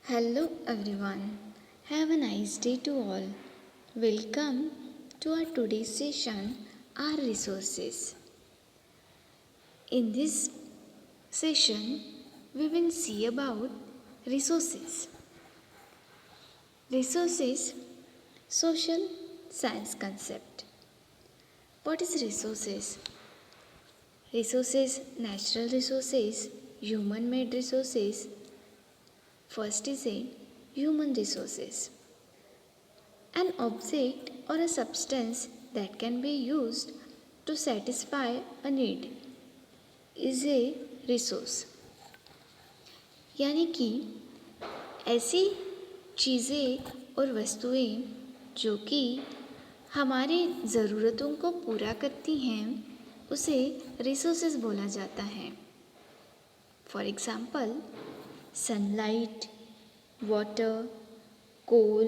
Hello everyone. Have a nice day to all. Welcome to our today's session, our resources. In this session, we will see about resources. Resources, social science concept. What is resources? Resources, natural resources, human-made resources. First is a human resources. An object or a substance that can be used to satisfy a need is a resource. यानी कि ऐसी चीज़ें और वस्तुएं जो कि हमारी ज़रूरतों को पूरा करती हैं उसे रिसोर्सेज बोला जाता है. For example sunlight, water, coal,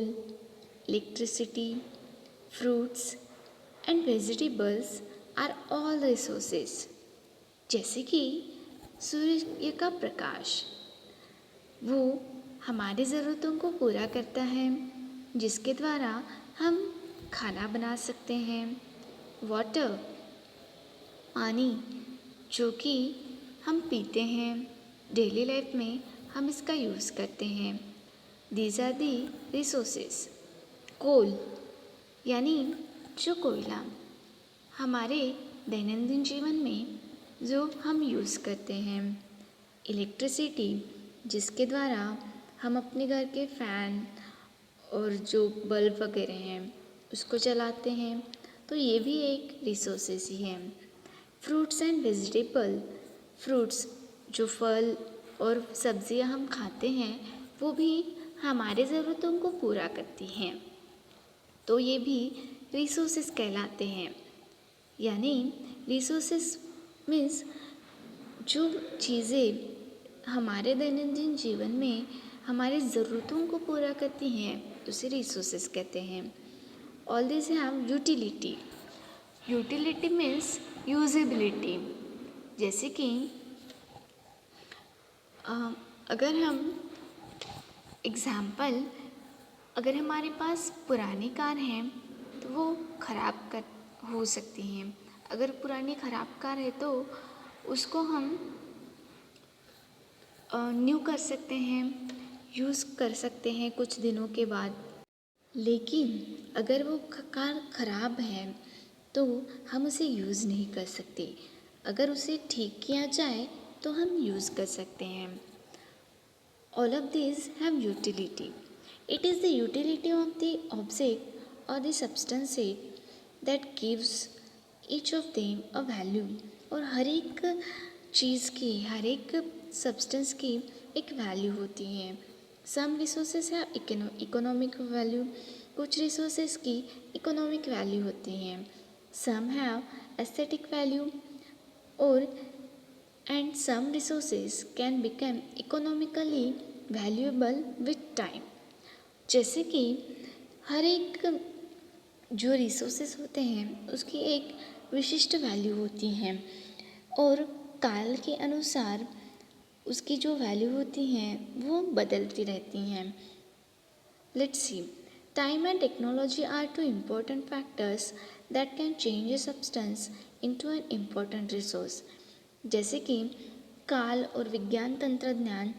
electricity, fruits and vegetables are all resources. जैसे कि सूर्य का प्रकाश, वो हमारी ज़रूरतों को पूरा करता है जिसके द्वारा हम खाना बना सकते हैं. वाटर, पानी जो कि हम पीते हैं, डेली लाइफ में हम इसका यूज़ करते हैं. These are the resources. Coal यानी जो कोयला हमारे दैनंदिन जीवन में जो हम यूज़ करते हैं. इलेक्ट्रिसिटी जिसके द्वारा हम अपने घर के फ़ैन और जो बल्ब वगैरह हैं उसको चलाते हैं, तो ये भी एक रिसोर्सेस ही है. फ्रूट्स एंड वेजिटेबल, फ्रूट्स जो फल और सब्ज़ियाँ हम खाते हैं वो भी हमारे ज़रूरतों को पूरा करती हैं, तो ये भी रिसोर्सेस कहलाते हैं. यानी रिसोर्सेस मीन्स जो चीज़ें हमारे दैनंदिन जीवन में हमारी ज़रूरतों को पूरा करती हैं उसे रिसोर्सेस कहते हैं. All this have utility. Utility means usability. जैसे कि अगर हम एग्ज़ाम्पल, अगर हमारे पास पुरानी कार हैं तो वो ख़राब हो सकती हैं. अगर पुरानी ख़राब कार है तो उसको हम न्यू कर सकते हैं, यूज़ कर सकते हैं कुछ दिनों के बाद. लेकिन अगर वो कार ख़राब है तो हम उसे यूज़ नहीं कर सकते. अगर उसे ठीक किया जाए तो हम यूज़ कर सकते हैं. All of these have utility. It is the utility of the object or the substance that gives each of them a value. और हर एक चीज़ की, हर एक सब्सटेंस की एक वैल्यू होती है. सम रिसोर्सेज है इकोनॉमिक वैल्यू, कुछ रिसोर्सेज की इकोनॉमिक वैल्यू होती हैं. सम हैव एस्थेटिक वैल्यू और and some resources can become economically valuable with time. जैसे कि हर एक जो रिसोर्सेज होते हैं उसकी एक विशिष्ट वैल्यू होती हैं और काल के अनुसार उसकी जो वैल्यू होती हैं वो बदलती रहती हैं. Let's see. Time and technology are two important factors that can change a substance into an important resource. जैसे कि काल और विज्ञान तंत्रज्ञान,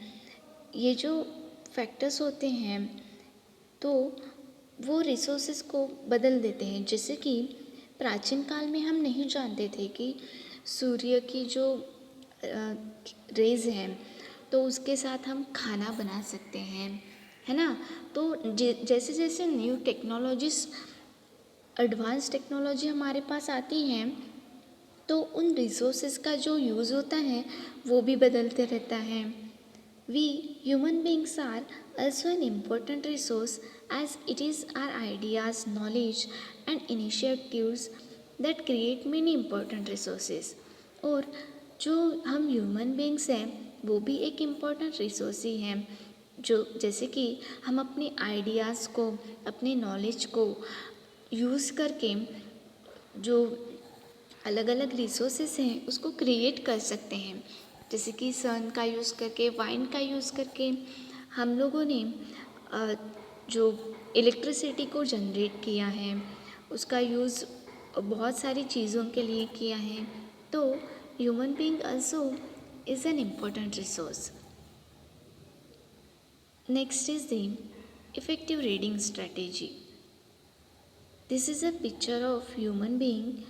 ये जो फैक्टर्स होते हैं तो वो रिसोर्सेज को बदल देते हैं. जैसे कि प्राचीन काल में हम नहीं जानते थे कि सूर्य की जो रेज़ हैं तो उसके साथ हम खाना बना सकते हैं, है ना. तो जैसे जैसे न्यू टेक्नोलॉजीज, एडवांस टेक्नोलॉजी हमारे पास आती हैं तो उन रिसोर्सेज का जो यूज़ होता है वो भी बदलते रहता है. We human beings are also an important resource as it is our ideas, knowledge and initiatives that create many important resources. और जो हम ह्यूमन बींग्स हैं वो भी एक इम्पॉर्टेंट रिसोर्स ही हैं. जो जैसे कि हम अपने आइडियाज़ को, अपने नॉलेज को यूज़ करके जो अलग अलग रिसोर्सेस हैं उसको क्रिएट कर सकते हैं. जैसे कि सन का यूज़ करके, वाइन का यूज़ करके हम लोगों ने जो इलेक्ट्रिसिटी को जनरेट किया है उसका यूज़ बहुत सारी चीज़ों के लिए किया है, तो human being also is an important resource. Next is the effective reading strategy. This is a picture of human being,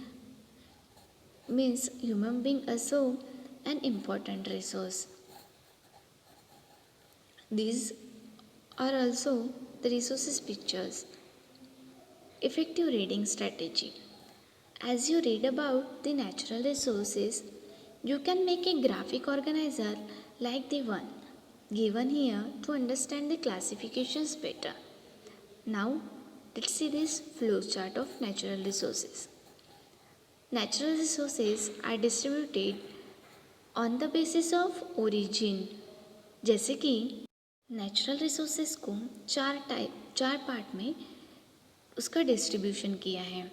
means human being also an important resource. These are also the resources pictures. Effective reading strategy. As you read about the natural resources, you can make a graphic organizer like the one given here to understand the classifications better. Now, let's see this flowchart of natural resources. Natural resources are distributed on the basis of origin. जैसे कि natural resources को चार part में उसका distribution किया है.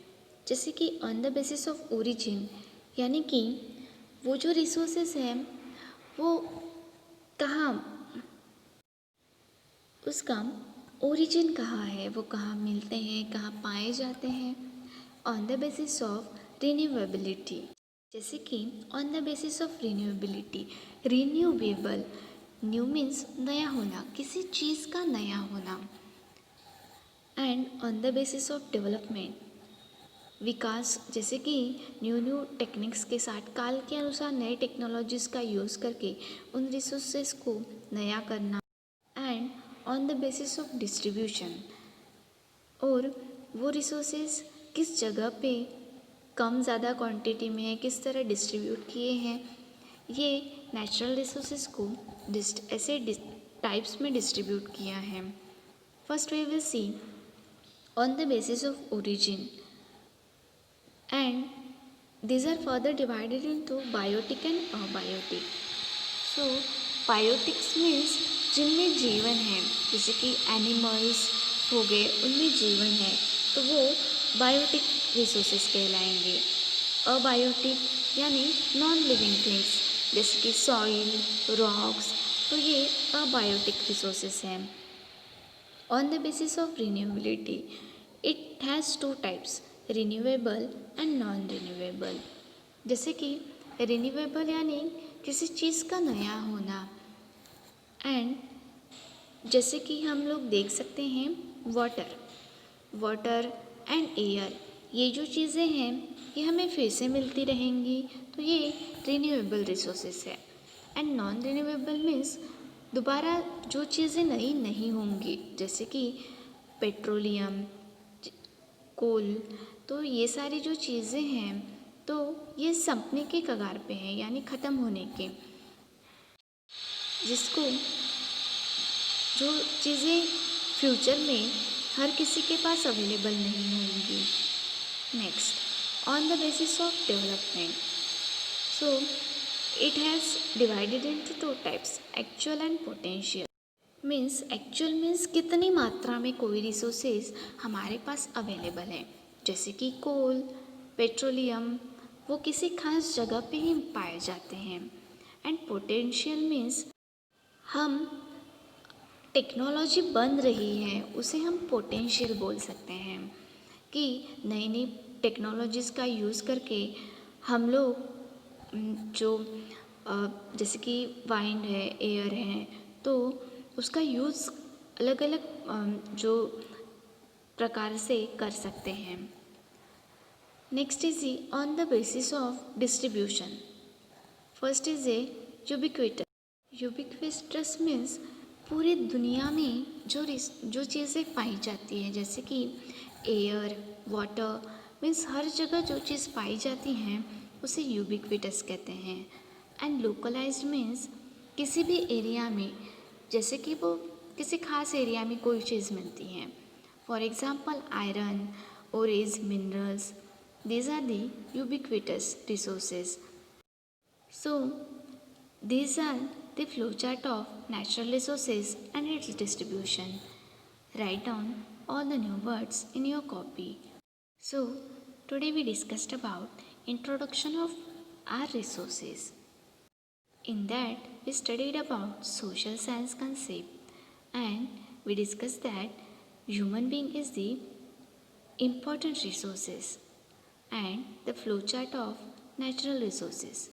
जैसे कि on the basis of origin, यानी कि वो जो रिसोर्सेज हैं वो कहाँ, उसका ओरिजिन कहाँ है, वो कहाँ मिलते हैं, कहाँ पाए जाते हैं. On the basis of renewability, जैसे कि on the basis of renewability, renewable, new means नया होना, किसी चीज़ का नया होना. And on the basis of development, विकास, जैसे कि न्यू टेक्निक्स के साथ काल के अनुसार नए टेक्नोलॉजीज़ का यूज़ करके उन रिसोर्सेज को नया करना. And on the basis of distribution, और वो रिसोर्सेज किस जगह पे कम ज़्यादा क्वांटिटी में है, किस तरह डिस्ट्रीब्यूट किए हैं. ये नेचुरल रिसोर्सेज को ऐसे टाइप्स में डिस्ट्रीब्यूट किया है. First we will see on the basis of origin, and these are further divided into biotic and abiotic. So biotics means जिनमें जीवन है, जैसे कि एनिमल्स हो गए, उनमें जीवन है तो वो बायोटिक रिसोर्सेज कहलाएंगे. अबायोटिक यानी नॉन लिविंग थिंग्स, जैसे कि सॉइल, रॉक्स, तो ये अबायोटिक रिसोर्सेज हैं. On the basis of renewability, it has two types, renewable and non-renewable. जैसे कि renewable यानी किसी चीज़ का नया होना, एंड जैसे कि हम लोग देख सकते हैं वाटर एंड एयर, ये जो चीज़ें हैं ये हमें फिर से मिलती रहेंगी, तो ये रिन्यूएबल रिसोर्सेस है. एंड नॉन रिन्यूएबल मीन्स दोबारा जो चीज़ें नई नहीं होंगी, जैसे कि पेट्रोलियम, कोल, तो ये सारी जो चीज़ें हैं तो ये संपने के कगार पे हैं, यानी ख़त्म होने के, जिसको जो चीज़ें फ्यूचर में हर किसी के पास अवेलेबल नहीं होंगी. Next, on the basis of development, so it has divided into two types, actual and potential. Means actual means कितनी मात्रा में कोई रिसोर्सेज हमारे पास अवेलेबल है, जैसे कि कोल, पेट्रोलियम, वो किसी खास जगह पे ही पाए जाते हैं. एंड पोटेंशियल मीन्स हम टेक्नोलॉजी बन रही है उसे हम पोटेंशियल बोल सकते हैं, कि नई नई टेक्नोलॉजीज़ का यूज़ करके हम लोग जो जैसे कि वाइंड है, एयर है, तो उसका यूज़ अलग अलग जो प्रकार से कर सकते हैं. Next is on the basis of distribution. First is a ubiquitous. Ubiquitous means पूरी दुनिया में जो चीज़ें पाई जाती हैं, जैसे कि एयर, वाटर, मीन्स हर जगह जो चीज़ पाई जाती हैं उसे यूबिक्विटस कहते हैं. एंड लोकलाइज्ड मीन्स किसी भी एरिया में, जैसे कि वो किसी खास एरिया में कोई चीज़ मिलती है. For example iron, orange, minerals, these are the ubiquitous resources. So these are the flowchart of natural resources and its distribution. Write down all the new words in your copy. So today we discussed about introduction of our resources. In that we studied about social science concept, and we discussed that human being is the important resources and the flowchart of natural resources.